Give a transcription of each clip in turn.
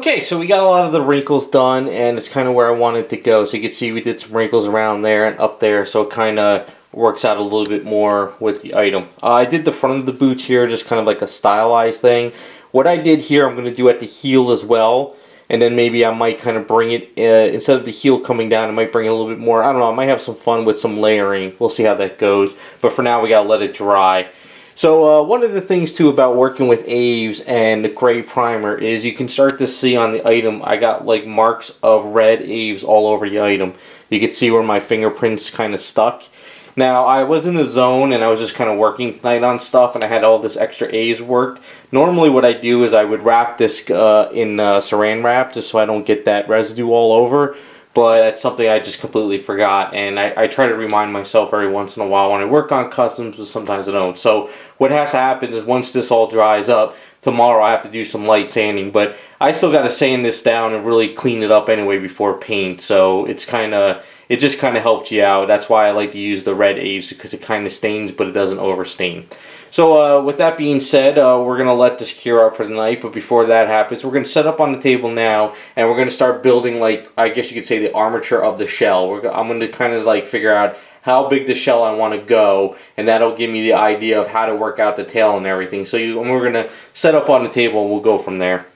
Okay, so we got a lot of the wrinkles done, and it's kind of where I wanted to go. So you can see we did some wrinkles around there and up there, so it kind of works out a little bit more with the item. I did the front of the boots here, just kind of like a stylized thing. What I did here, I'm going to do at the heel as well, and then maybe I might kind of bring it, instead of the heel coming down, I might bring it a little bit more. I don't know, I might have some fun with some layering. We'll see how that goes, but for now we got to let it dry. So one of the things too about working with Aves and the gray primer is you can start to see on the item I got like marks of red Aves all over the item. You can see where my fingerprints kind of stuck. Now I was in the zone and I was just kind of working tonight on stuff and I had all this extra Aves worked. Normally what I do is I would wrap this in saran wrap just so I don't get that residue all over. But that's something I just completely forgot, and I try to remind myself every once in a while when I work on customs, but sometimes I don't. So what has to happen is once this all dries up, tomorrow I have to do some light sanding, but I still got to sand this down and really clean it up anyway before paint. So it just kind of helps you out. That's why I like to use the red Aves, because it kind of stains, but it doesn't overstain. So with that being said, we're going to let this cure up for the night, but before that happens, we're going to set up on the table now, and we're going to start building, like, I guess you could say the armature of the shell. I'm going to kind of like figure out how big the shell I want to go, and that'll give me the idea of how to work out the tail and everything. So we're going to set up on the table, and we'll go from there.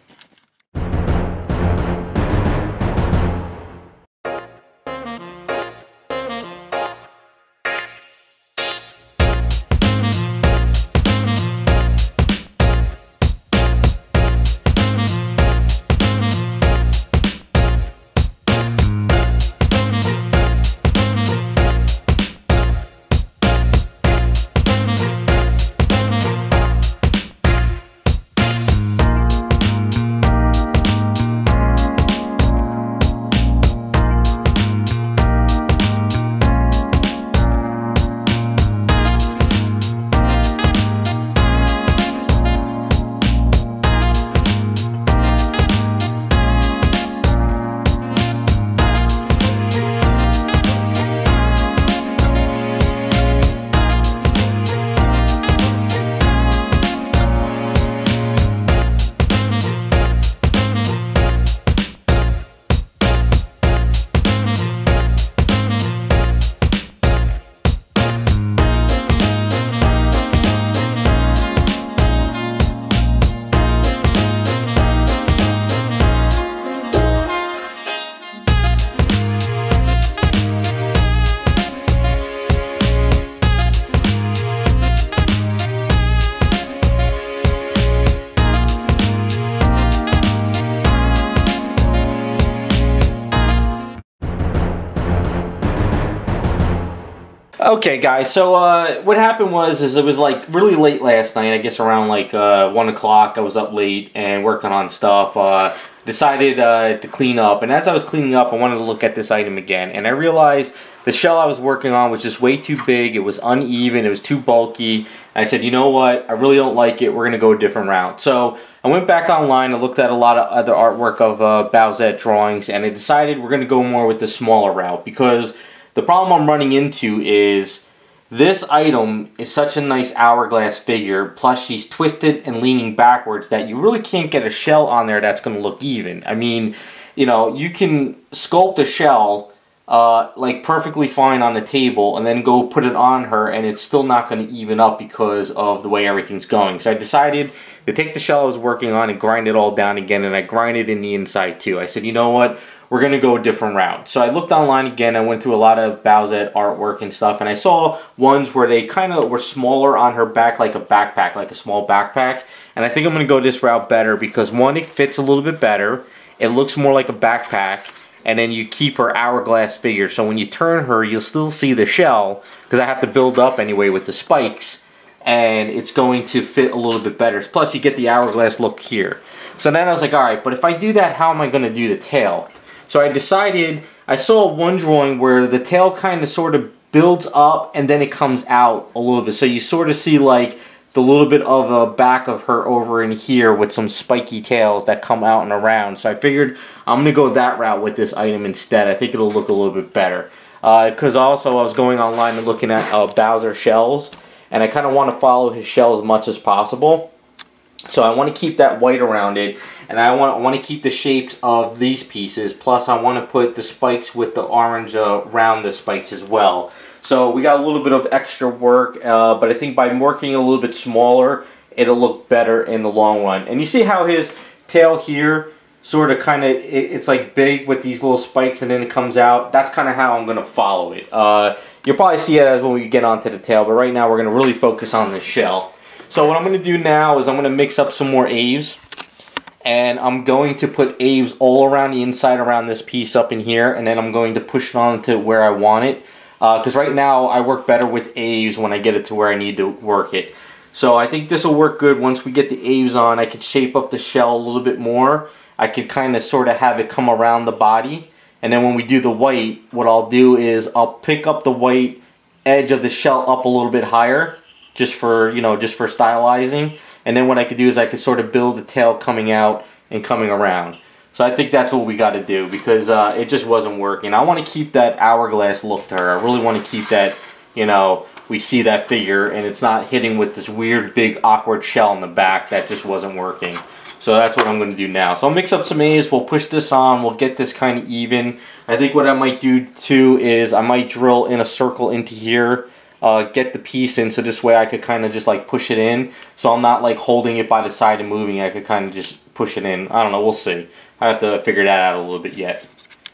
Okay guys, so what happened was it was like really late last night, I guess around like 1 o'clock. I was up late and working on stuff. Decided to clean up, and as I was cleaning up I wanted to look at this item again, and I realized the shell I was working on was just way too big. It was uneven, it was too bulky. I said, you know what, I really don't like it, we're gonna go a different route. So I went back online and looked at a lot of other artwork of Bowsette drawings, and I decided we're gonna go more with the smaller route, because the problem I'm running into is this item is such a nice hourglass figure, plus she's twisted and leaning backwards, that you really can't get a shell on there that's going to look even. I mean, you know, you can sculpt a shell like perfectly fine on the table and then go put it on her and it's still not going to even up because of the way everything's going. So I decided to take the shell I was working on and grind it all down again, and I grinded in the inside too. I said, you know what? We're going to go a different route. So I looked online again, I went through a lot of Bowsette artwork and stuff, and I saw ones where they kind of were smaller on her back, like a backpack, like a small backpack. And I think I'm going to go this route better because, one, it fits a little bit better, it looks more like a backpack, and then you keep her hourglass figure. So when you turn her, you'll still see the shell, because I have to build up anyway with the spikes, and it's going to fit a little bit better. Plus you get the hourglass look here. So then I was like, alright, but if I do that, how am I going to do the tail? So I decided, I saw one drawing where the tail kind of sort of builds up and then it comes out a little bit. So you sort of see like the little bit of a back of her over in here with some spiky tails that come out and around. So I figured I'm going to go that route with this item instead. I think it'll look a little bit better. Because also I was going online and looking at Bowser shells, and I kind of want to follow his shell as much as possible. So I want to keep that white around it. and I want to keep the shapes of these pieces. Plus, I want to put the spikes with the orange around the spikes as well. So we got a little bit of extra work, but I think by working a little bit smaller, it'll look better in the long run. And you see how his tail here sort of kind of, it's like big with these little spikes and then it comes out. That's kind of how I'm going to follow it. You'll probably see it as when we get onto the tail, but right now we're going to really focus on the shell. So what I'm going to do now is I'm going to mix up some more Aves, and I'm going to put Aves all around the inside around this piece up in here, and then I'm going to push it on to where I want it. Because right now I work better with Aves when I get it to where I need to work it. So I think this will work good once we get the Aves on. I can shape up the shell a little bit more. I can kind of sort of have it come around the body. And then when we do the white, what I'll do is I'll pick up the white edge of the shell up a little bit higher, just for, you know, just for stylizing. And then what I could do is I could sort of build the tail coming out and coming around. So I think that's what we got to do, because it just wasn't working. I want to keep that hourglass look to her. I really want to keep that, you know, we see that figure and it's not hitting with this weird big awkward shell in the back. That just wasn't working. So that's what I'm going to do now. So I'll mix up some A's, we'll push this on, we'll get this kind of even. I think what I might do too is I might drill in a circle into here, get the piece in, so this way I could kind of just like push it in. So I'm not like holding it by the side and moving, I could kind of just push it in. I don't know, we'll see. I have to figure that out a little bit yet.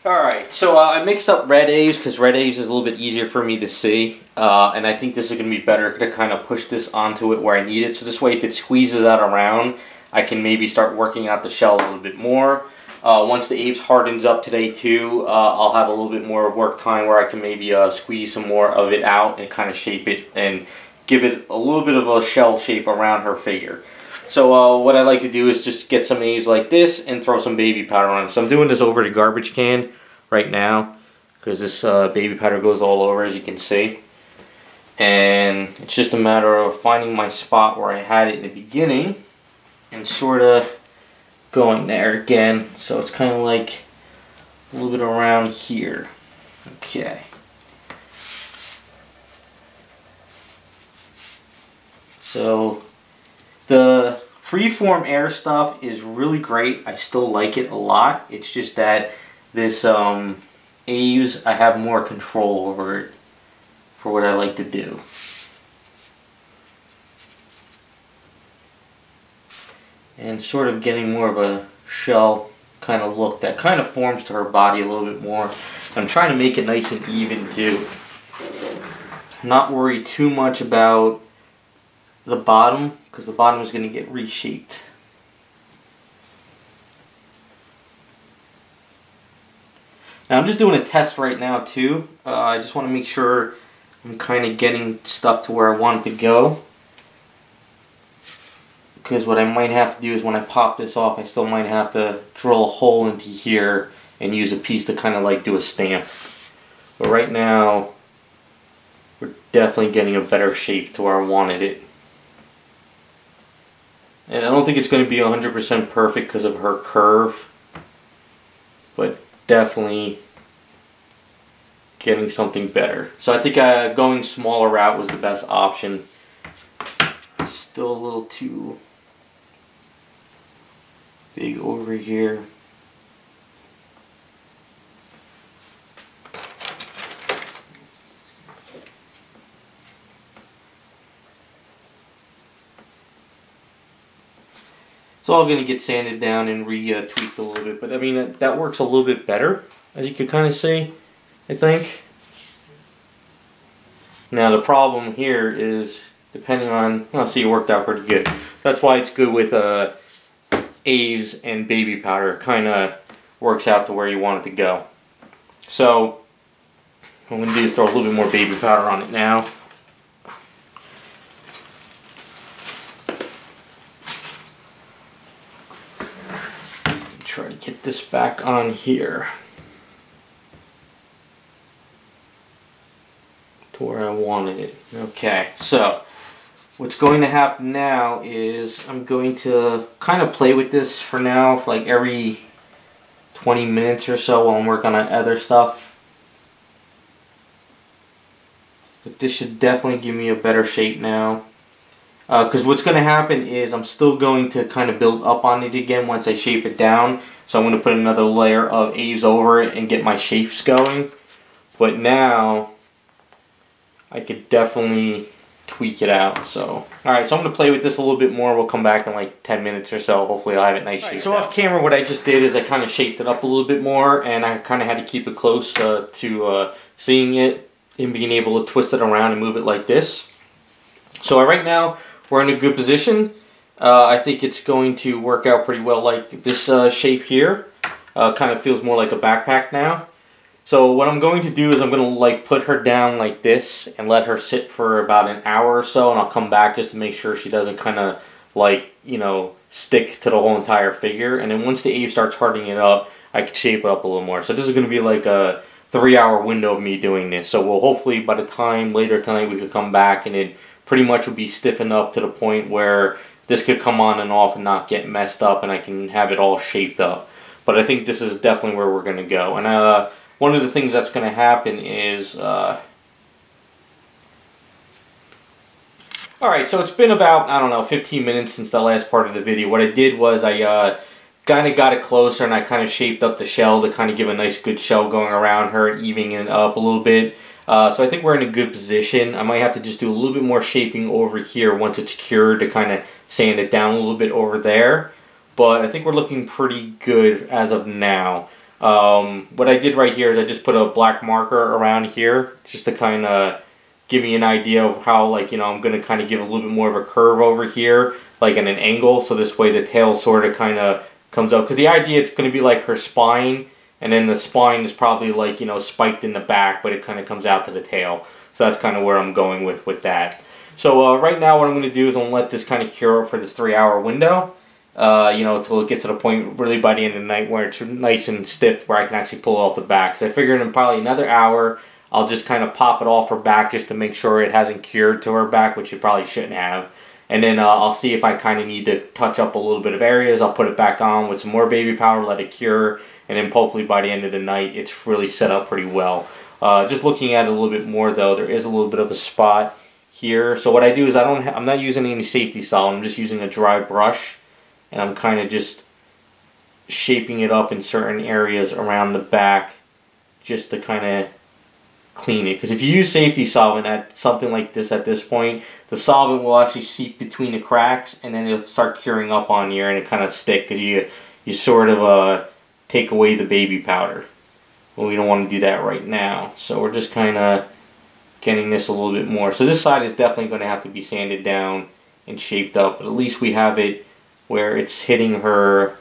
Alright, so I mixed up red A's because red A's is a little bit easier for me to see. And I think this is going to be better to kind of push this onto it where I need it. So this way if it squeezes out around, I can maybe start working out the shell a little bit more. Once the Aves hardens up today too, I'll have a little bit more work time where I can maybe squeeze some more of it out and kind of shape it and give it a little bit of a shell shape around her figure. So what I like to do is just get some Aves like this and throw some baby powder on it. So I'm doing this over the garbage can right now because this baby powder goes all over, as you can see. And it's just a matter of finding my spot where I had it in the beginning and sort of going there again. So it's kind of like a little bit around here. Okay. So the freeform air stuff is really great. I still like it a lot. It's just that this Aves, I have more control over it for what I like to do. And sort of getting more of a shell kind of look that kind of forms to her body a little bit more. I'm trying to make it nice and even too. Not worry too much about the bottom, because the bottom is going to get reshaped. Now I'm just doing a test right now too. I just want to make sure I'm kind of getting stuff to where I want it to go. Because what I might have to do is when I pop this off, I still might have to drill a hole into here and use a piece to kind of like do a stamp. But right now, we're definitely getting a better shape to where I wanted it. And I don't think it's going to be 100% perfect because of her curve, but definitely getting something better. So I think going smaller route was the best option. Still a little too big over here. It's all going to get sanded down and tweaked a little bit, but I mean that works a little bit better, as you can kind of see, I think. Now the problem here is, depending on, I'll see, it worked out pretty good. That's why it's good with Aves and baby powder. It kind of works out to where you want it to go. So what I'm going to do is throw a little bit more baby powder on it now. Try to get this back on here to where I wanted it. Okay, so what's going to happen now is I'm going to kind of play with this for now, for like every 20 minutes or so while I'm working on other stuff. But this should definitely give me a better shape now. Because what's going to happen is I'm still going to kind of build up on it again once I shape it down. So I'm going to put another layer of Aves over it and get my shapes going. But now I could definitely tweak it out. So, alright, so I'm going to play with this a little bit more. We'll come back in like 10 minutes or so. Hopefully I'll have it nice shaped. So off camera, what I just did is I kind of shaped it up a little bit more, and I kind of had to keep it close to seeing it and being able to twist it around and move it like this. So right now we're in a good position. I think it's going to work out pretty well. Like this shape here kind of feels more like a backpack now. So what I'm going to do is I'm going to like put her down like this and let her sit for about an hour or so, and I'll come back just to make sure she doesn't kind of like, you know, stick to the whole entire figure. And then once the Ave starts hardening it up, I can shape it up a little more. So this is going to be like a 3-hour window of me doing this. So we'll hopefully by the time later tonight we could come back and it pretty much would be stiffened up to the point where this could come on and off and not get messed up, and I can have it all shaped up. But I think this is definitely where we're going to go. And one of the things that's going to happen is... Alright, so it's been about, I don't know, 15 minutes since the last part of the video. What I did was I kind of got it closer and I kind of shaped up the shell to kind of give a nice good shell going around her and evening it up a little bit. So I think we're in a good position. I might have to just do a little bit more shaping over here once it's cured to kind of sand it down a little bit over there. But I think we're looking pretty good as of now. What I did right here is I just put a black marker around here just to kind of give me an idea of how, like, you know, I'm going to kind of give a little bit more of a curve over here, like in an angle. So this way the tail sort of kind of comes up. Because the idea it's going to be like her spine. And then the spine is probably like, you know, spiked in the back, but it kind of comes out to the tail. So that's kind of where I'm going with that. So right now what I'm going to do is I'm going to let this kind of cure for this 3-hour window. You know, until it gets to the point really by the end of the night where it's nice and stiff where I can actually pull it off the back. So I figured in probably another hour, I'll just kind of pop it off her back just to make sure it hasn't cured to her back, which it probably shouldn't have. And then I'll see if I kind of need to touch up a little bit of areas. I'll put it back on with some more baby powder, let it cure. And then hopefully by the end of the night, it's really set up pretty well. Just looking at it a little bit more though, there is a little bit of a spot here. So what I do is I'm not using any safety solvent. I'm just using a dry brush, and I'm kind of just shaping it up in certain areas around the back, just to kind of clean it. Because if you use safety solvent at something like this at this point, the solvent will actually seep between the cracks, and then it'll start curing up on you, and it kind of stick because you sort of take away the baby powder. Well, we don't want to do that right now. So we're just kind of getting this a little bit more. So this side is definitely going to have to be sanded down and shaped up. But at least we have it where it's hitting her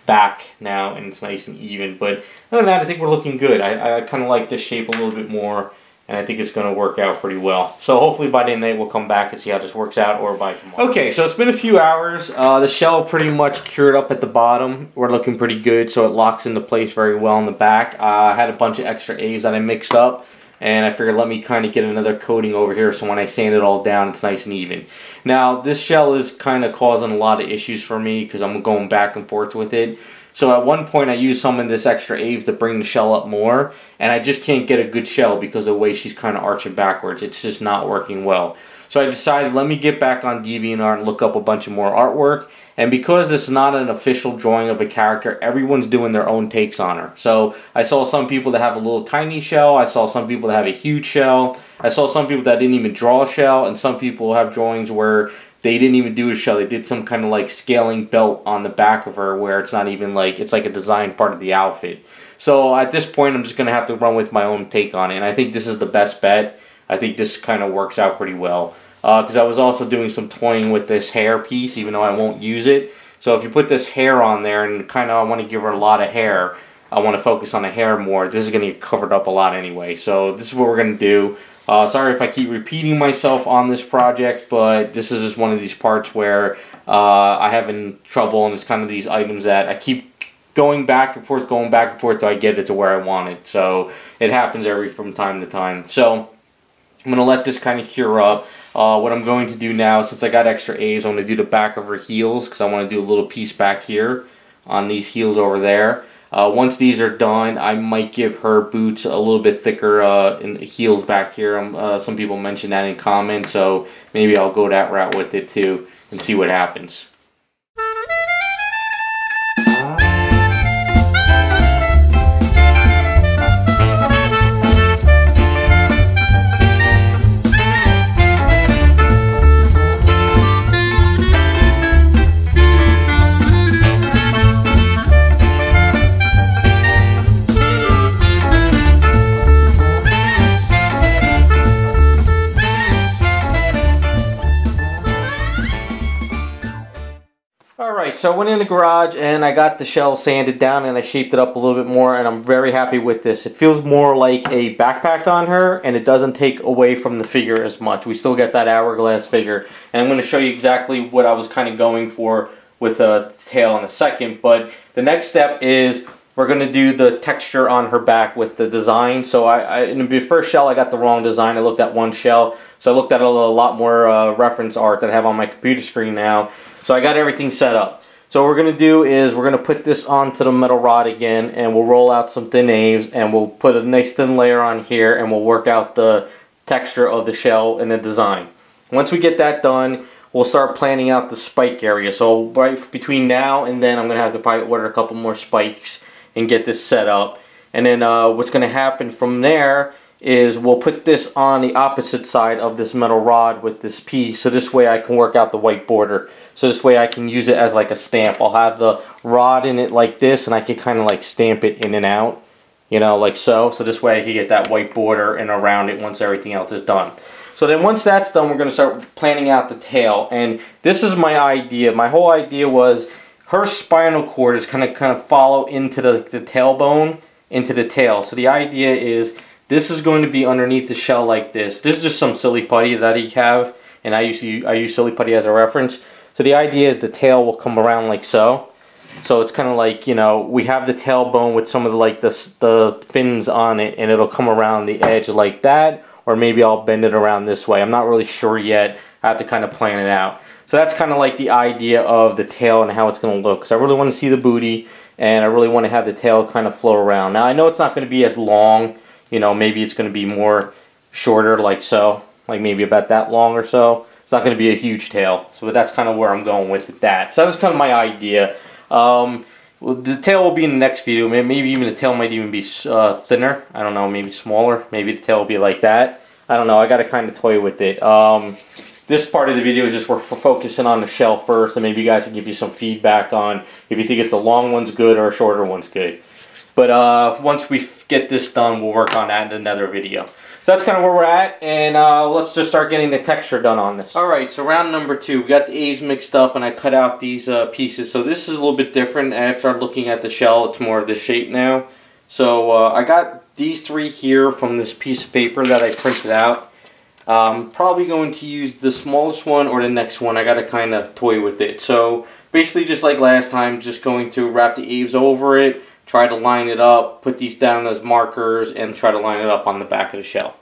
back now and it's nice and even. But other than that, I think we're looking good. I kind of like this shape a little bit more. And I think it's going to work out pretty well. So hopefully by the end of the night we'll come back and see how this works out, or by tomorrow. Okay, so it's been a few hours. The shell pretty much cured up at the bottom. We're looking pretty good, so it locks into place very well in the back. I had a bunch of extra Aves that I mixed up, and I figured let me kind of get another coating over here so when I sand it all down it's nice and even. Now this shell is kind of causing a lot of issues for me because I'm going back and forth with it. So at one point I used some of this extra Aves to bring the shell up more, and I just can't get a good shell because of the way she's kind of arching backwards. It's just not working well. So I decided let me get back on DeviantArt and look up a bunch of more artwork. And because this is not an official drawing of a character, everyone's doing their own takes on her. So I saw some people that have a little tiny shell. I saw some people that have a huge shell. I saw some people that didn't even draw a shell, and some people have drawings where they didn't even do a shell. They did some kind of like scaling belt on the back of her where it's not even like, it's like a design part of the outfit. So at this point, I'm just going to have to run with my own take on it. And I think this is the best bet. I think this kind of works out pretty well. Because I was also doing some toying with this hair piece, even though I won't use it. So if you put this hair on there, and kind of I want to give her a lot of hair, I want to focus on the hair more, this is going to get covered up a lot anyway. So this is what we're going to do. Sorry if I keep repeating myself on this project, but this is just one of these parts where I have in trouble, and it's kind of these items that I keep going back and forth till I get it to where I want it. So it happens from time to time. So I'm going to let this kind of cure up. What I'm going to do now, since I got extra A's, I'm going to do the back of her heels, because I want to do a little piece back here on these heels over there. Once these are done, I might give her boots a little bit thicker in the heels back here. Some people mentioned that in comments, so maybe I'll go that route with it too and see what happens. Alright, so I went in the garage and I got the shell sanded down and I shaped it up a little bit more, and I'm very happy with this. It feels more like a backpack on her, and it doesn't take away from the figure as much. We still get that hourglass figure, and I'm going to show you exactly what I was kind of going for with a tail in a second. But the next step is we're going to do the texture on her back with the design. So in the first shell I got the wrong design. I looked at one shell, so I looked at a lot more reference art that I have on my computer screen now. So I got everything set up. So what we're going to do is we're going to put this onto the metal rod again, and we'll roll out some thin A's, and we'll put a nice thin layer on here, and we'll work out the texture of the shell and the design. Once we get that done, we'll start planning out the spike area. So right between now and then I'm going to have to probably order a couple more spikes and get this set up. And then what's going to happen from there is we'll put this on the opposite side of this metal rod with this piece, so this way I can work out the white border. So this way I can use it as like a stamp. I'll have the rod in it like this, and I can kind of like stamp it in and out, you know, like so. So this way I can get that white border and around it once everything else is done. So then once that's done, we're going to start planning out the tail. And this is my idea. My whole idea was her spinal cord is kind of follow into the tailbone, into the tail. So the idea is this is going to be underneath the shell like this. This is just some silly putty that I have, and I use silly putty as a reference. So the idea is the tail will come around like so. So it's kind of like, you know, we have the tailbone with some of the fins on it, and it'll come around the edge like that, or maybe I'll bend it around this way. I'm not really sure yet. I have to kind of plan it out. So that's kind of like the idea of the tail and how it's going to look. Because I really want to see the booty, and I really want to have the tail kind of flow around. Now I know it's not going to be as long. You know, maybe it's going to be more shorter, like so, like maybe about that long or so. It's not going to be a huge tail, so but that's kind of where I'm going with that. So that's kind of my idea. Well, the tail will be in the next video. Maybe even the tail might even be thinner. I don't know, maybe smaller. Maybe the tail will be like that. I don't know. I got to kind of toy with it. This part of the video is just we're focusing on the shell first, and maybe you guys can give you some feedback on if you think it's a long one's good or a shorter one's good. But once we get this done, we'll work on that in another video. So that's kind of where we're at, and let's just start getting the texture done on this. Alright, so round number 2. We got the A's mixed up, and I cut out these pieces. So this is a little bit different. After looking at the shell, it's more of this shape now. So I got these 3 here from this piece of paper that I printed out. Probably going to use the smallest one or the next one. I got to kind of toy with it. So basically just like last time, just going to wrap the A's over it, try to line it up, put these down as markers, and try to line it up on the back of the shell.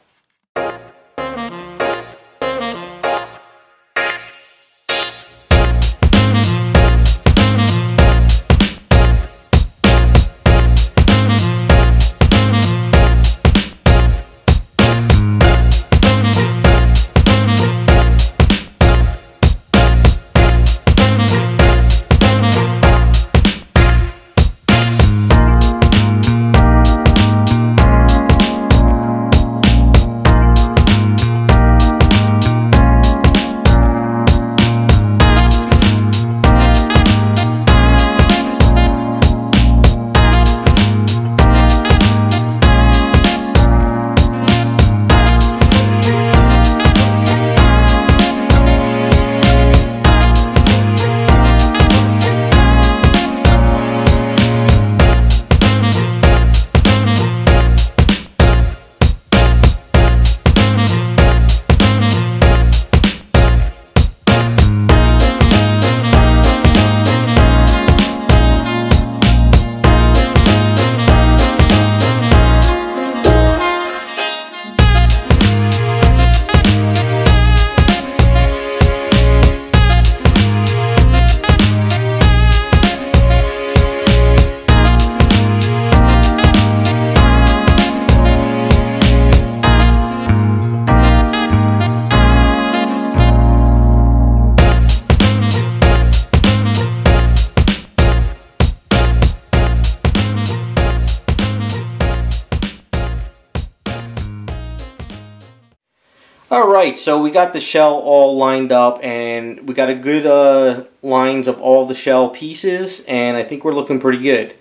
Alright, so we got the shell all lined up, and we got a good lines of all the shell pieces, and I think we're looking pretty good.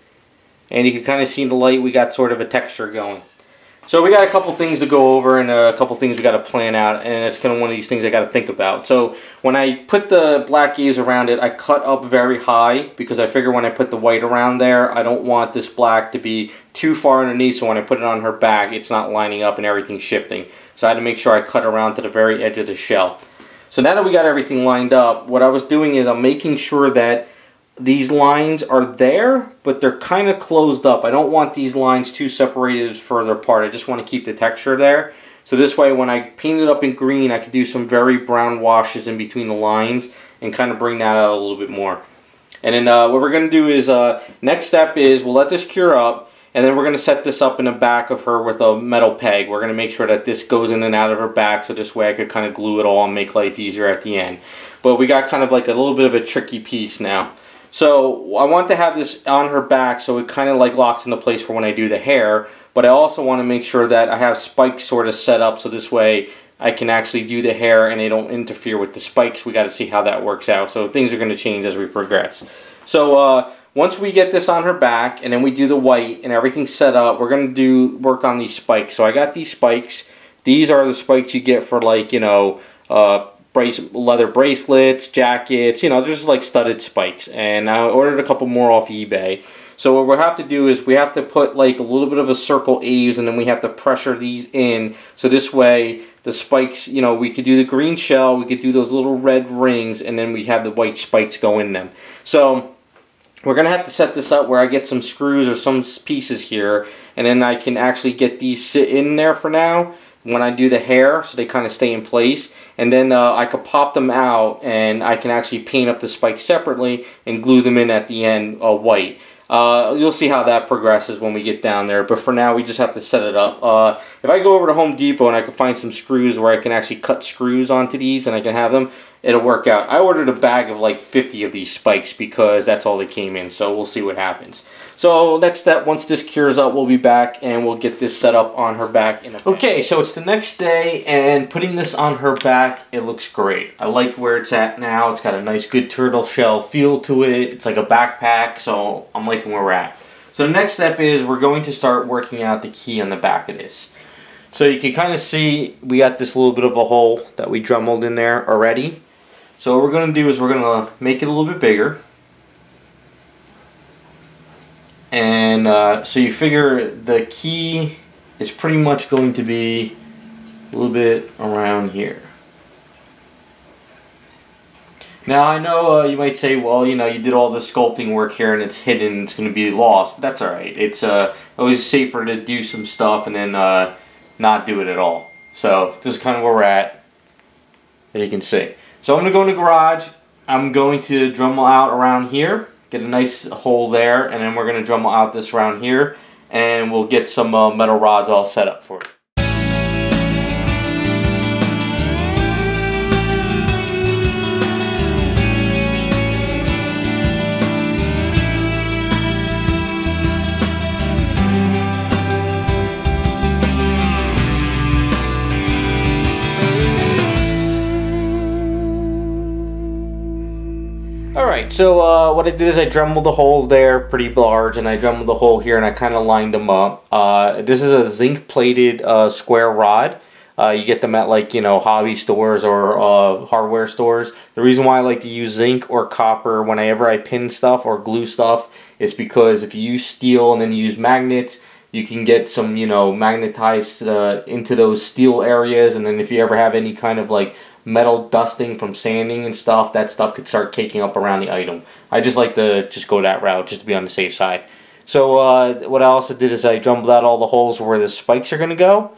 And you can kind of see in the light we got sort of a texture going. So we got a couple things to go over and a couple things we got to plan out, and it's kind of one of these things I got to think about. So when I put the black gaze around it, I cut up very high because I figure when I put the white around there, I don't want this black to be too far underneath, so when I put it on her back, it's not lining up and everything's shifting. So I had to make sure I cut around to the very edge of the shell. So now that we got everything lined up, what I was doing is I'm making sure that these lines are there, but they're kind of closed up. I don't want these lines too separated further apart. I just want to keep the texture there. So this way, when I paint it up in green, I could do some very brown washes in between the lines and kind of bring that out a little bit more. And then what we're going to do is, next step is we'll let this cure up, and then we're going to set this up in the back of her with a metal peg. We're going to make sure that this goes in and out of her back, so this way I could kind of glue it all and make life easier at the end. But we got kind of like a little bit of a tricky piece now. So I want to have this on her back so it kind of like locks into place for when I do the hair, but I also want to make sure that I have spikes sort of set up so this way I can actually do the hair and they don't interfere with the spikes. We got to see how that works out. So things are going to change as we progress. So once we get this on her back and then we do the white and everything's set up, we're going to work on these spikes. So I got these spikes. These are the spikes you get for, like, you know, leather bracelets, jackets, you know, there's like studded spikes. And I ordered a couple more off eBay. So what we'll have to do is we have to put like a little bit of a circle A's, and then we have to pressure these in. So this way the spikes, you know, we could do the green shell, we could do those little red rings, and then we have the white spikes go in them. So we're going to have to set this up where I get some screws or some pieces here, and then I can actually get these sit in there for now when I do the hair, so they kind of stay in place. And then I could pop them out, and I can actually paint up the spikes separately and glue them in at the end white. You'll see how that progresses when we get down there, but for now we just have to set it up. If I go over to Home Depot and I can find some screws where I can actually cut screws onto these and I can have them, it'll work out. I ordered a bag of like 50 of these spikes because that's all that came in, so we'll see what happens. So next step, once this cures up, we'll be back and we'll get this set up on her back. Okay, so it's the next day, and putting this on her back, it looks great. I like where it's at now. It's got a nice good turtle shell feel to it. It's like a backpack, so I'm liking where we're at. So the next step is we're going to start working out the key on the back of this. So you can kind of see we got this little bit of a hole that we dremelled in there already. So what we're going to do is we're going to make it a little bit bigger. And so you figure the key is pretty much going to be a little bit around here. Now I know you might say, well, you know, you did all the sculpting work here and it's hidden, it's going to be lost. But that's alright. It's always safer to do some stuff and then not do it at all. So this is kind of where we're at, as you can see. So I'm going to go in the garage. I'm going to Dremel out around here. Get a nice hole there, and then we're going to Dremel out this around here, and we'll get some metal rods all set up for it. Alright, so what I did is I Dremeled the hole there pretty large, and I Dremeled the hole here and I kind of lined them up. This is a zinc plated square rod. You get them at, like, you know, hobby stores or hardware stores. The reason why I like to use zinc or copper whenever I pin stuff or glue stuff is because if you use steel and then you use magnets, you can get some, you know, magnetized into those steel areas, and then if you ever have any kind of like metal dusting from sanding and stuff, that stuff could start caking up around the item. I just like to just go that route just to be on the safe side. So what I also did is I Dremeled out all the holes where the spikes are going to go.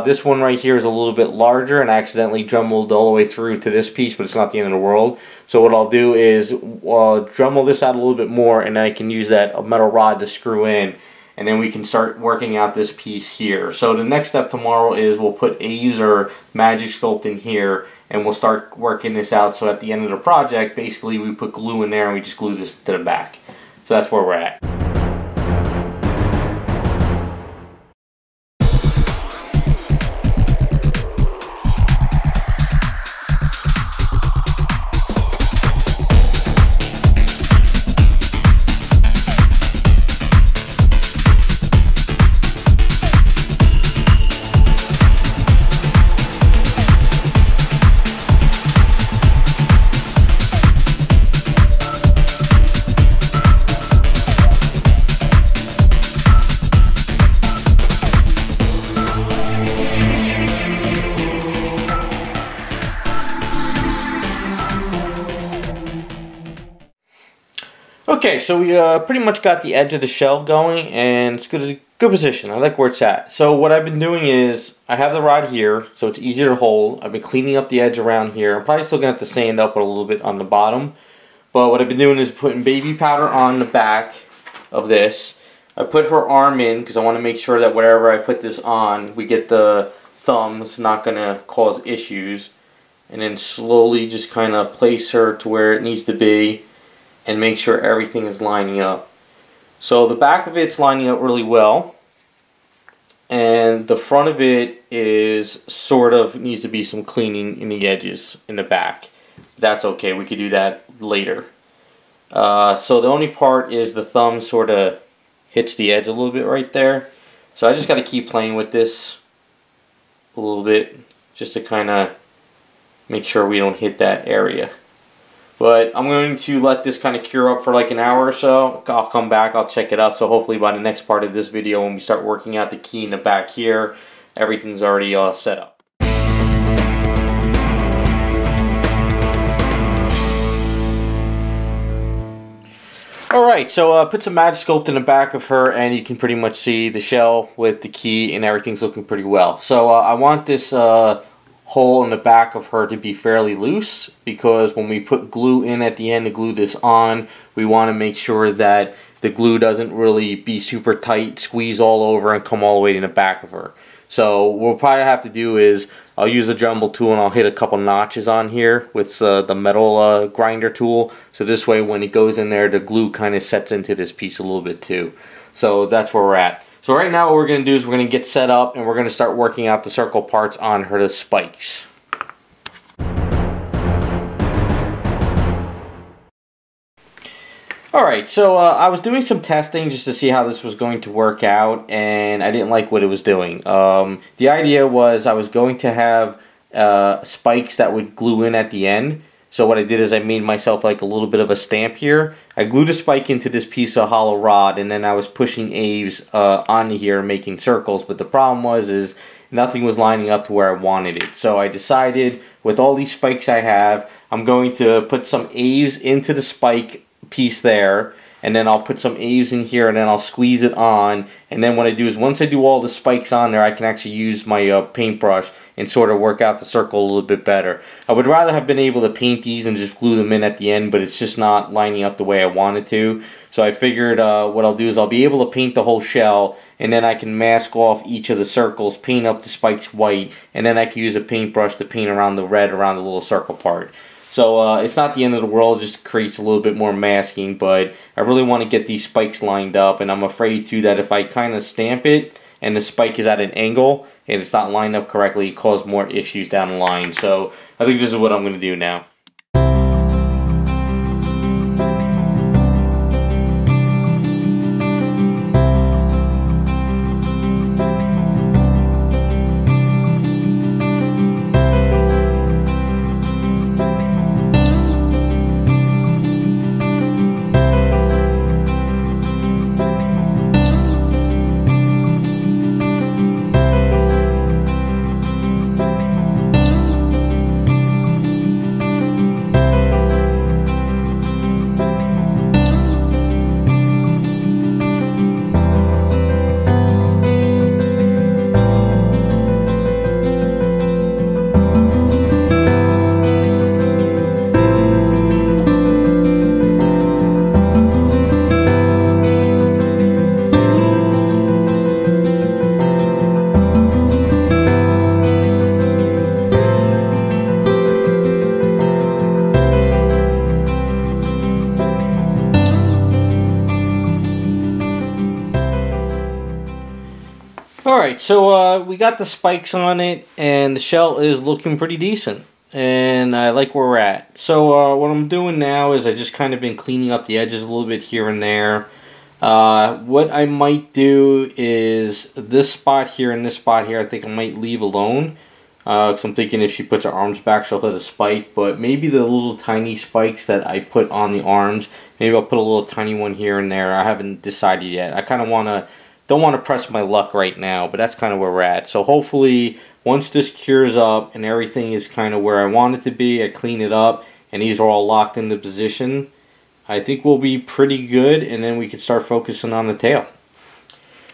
This one right here is a little bit larger, and I accidentally Dremeled all the way through to this piece, but it's not the end of the world. So what I'll do is Dremel this out a little bit more, and I can use that metal rod to screw in, and then we can start working out this piece here. So the next step tomorrow is we'll put a user Magic Sculpt in here, and we'll start working this out, so at the end of the project, basically we put glue in there and we just glue this to the back. So that's where we're at. Okay, so we pretty much got the edge of the shell going, and it's good position. I like where it's at. So what I've been doing is, I have the rod here, so it's easier to hold. I've been cleaning up the edge around here. I'm probably still going to have to sand up a little bit on the bottom. But what I've been doing is putting baby powder on the back of this. I put her arm in because I want to make sure that wherever I put this on, we get the thumbs, not going to cause issues. And then slowly just kind of place her to where it needs to be and make sure everything is lining up. So the back of it's lining up really well, and the front of it is sort of needs to be some cleaning in the edges in the back. That's okay, we could do that later. So the only part is the thumb sort of hits the edge a little bit right there. So I just got to keep playing with this a little bit just to kind of make sure we don't hit that area. But I'm going to let this kind of cure up for like an hour or so. I'll come back, I'll check it up. So hopefully by the next part of this video, when we start working out the key in the back here, everything's already set up. Alright, so put some Magic Sculpt in the back of her, and you can pretty much see the shell with the key, and everything's looking pretty well. So I want this hole in the back of her to be fairly loose, because when we put glue in at the end to glue this on, we want to make sure that the glue doesn't really be super tight, squeeze all over and come all the way in the back of her. So what we'll probably have to do is I'll use a Dremel tool and I'll hit a couple notches on here with the metal grinder tool, so this way when it goes in there the glue kind of sets into this piece a little bit too. So that's where we're at. So right now what we're going to do is we're going to get set up and we're going to start working out the circle parts on her the spikes. Alright, so I was doing some testing just to see how this was going to work out, and I didn't like what it was doing. The idea was I was going to have spikes that would glue in at the end. So what I did is I made myself like a little bit of a stamp here. I glued a spike into this piece of hollow rod, and then I was pushing Aves onto here making circles. But the problem was nothing was lining up to where I wanted it. So I decided with all these spikes I have, I'm going to put some Aves into the spike piece there, and then I'll put some Aves in here, and then I'll squeeze it on, and then what I do is once I do all the spikes on there, I can actually use my paintbrush and sort of work out the circle a little bit better. I would rather have been able to paint these and just glue them in at the end, but it's just not lining up the way I wanted to. So I figured what I'll do is I'll be able to paint the whole shell, and then I can mask off each of the circles, paint up the spikes white, and then I can use a paintbrush to paint around the red around the little circle part. So it's not the end of the world, it just creates a little bit more masking, but I really want to get these spikes lined up, and I'm afraid too that if I kind of stamp it and the spike is at an angle and it's not lined up correctly, it causes more issues down the line. So I think this is what I'm going to do now. Alright, so we got the spikes on it, and the shell is looking pretty decent, and I like where we're at. So what I'm doing now is I just kind of been cleaning up the edges a little bit here and there. What I might do is this spot here and this spot here I think I might leave alone, because I'm thinking if she puts her arms back she'll hit a spike, but maybe the little tiny spikes that I put on the arms, maybe I'll put a little tiny one here and there. I haven't decided yet. I kind of don't want to press my luck right now, but that's kind of where we're at. So hopefully once this cures up and everything is kind of where I want it to be, I clean it up and these are all locked into position, I think we'll be pretty good, and then we can start focusing on the tail.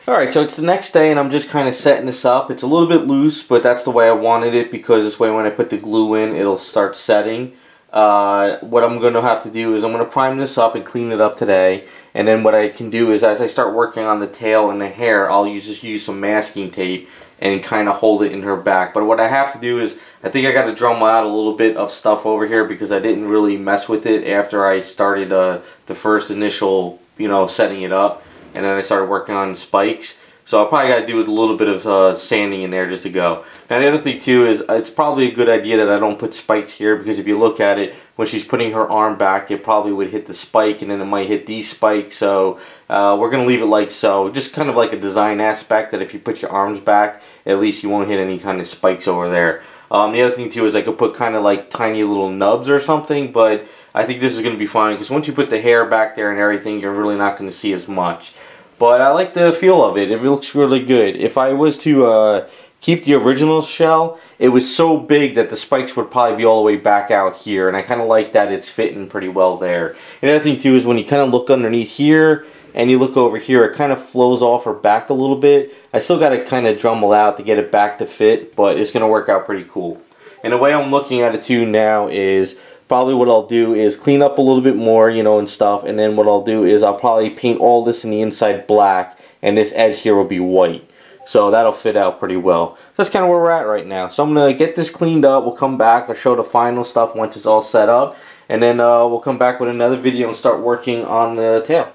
Alright, so it's the next day and I'm just kind of setting this up. It's a little bit loose, but that's the way I wanted it because this way when I put the glue in, it'll start setting. What I'm going to have to do is I'm going to prime this up and clean it up today. And then what I can do is as I start working on the tail and the hair, I'll just use some masking tape and kind of hold it in her back. But what I have to do is, I think I got to drum out a little bit of stuff over here because I didn't really mess with it after I started the first initial, setting it up. And then I started working on spikes. So I probably got to do a little bit of sanding in there just to go. Now the other thing too is it's probably a good idea that I don't put spikes here because if you look at it, when she's putting her arm back, it probably would hit the spike and then it might hit these spikes. So we're going to leave it like so. Just kind of like a design aspect that if you put your arms back, at least you won't hit any kind of spikes over there. The other thing too is I could put kind of like tiny little nubs or something, but I think this is going to be fine because once you put the hair back there and everything, you're really not going to see as much. But I like the feel of it. It looks really good. If I was to keep the original shell, it was so big that the spikes would probably be all the way back out here. And I kind of like that it's fitting pretty well there. And the other thing too is when you kind of look underneath here and you look over here, it kind of flows off her back a little bit. I still got to kind of dremel out to get it back to fit, but it's going to work out pretty cool. And the way I'm looking at it too now is probably what I'll do is clean up a little bit more, and stuff, and then what I'll do is I'll probably paint all this in the inside black, and this edge here will be white. So that'll fit out pretty well. So that's kind of where we're at right now. So I'm going to get this cleaned up, we'll come back, I'll show the final stuff once it's all set up, and then we'll come back with another video and start working on the tail.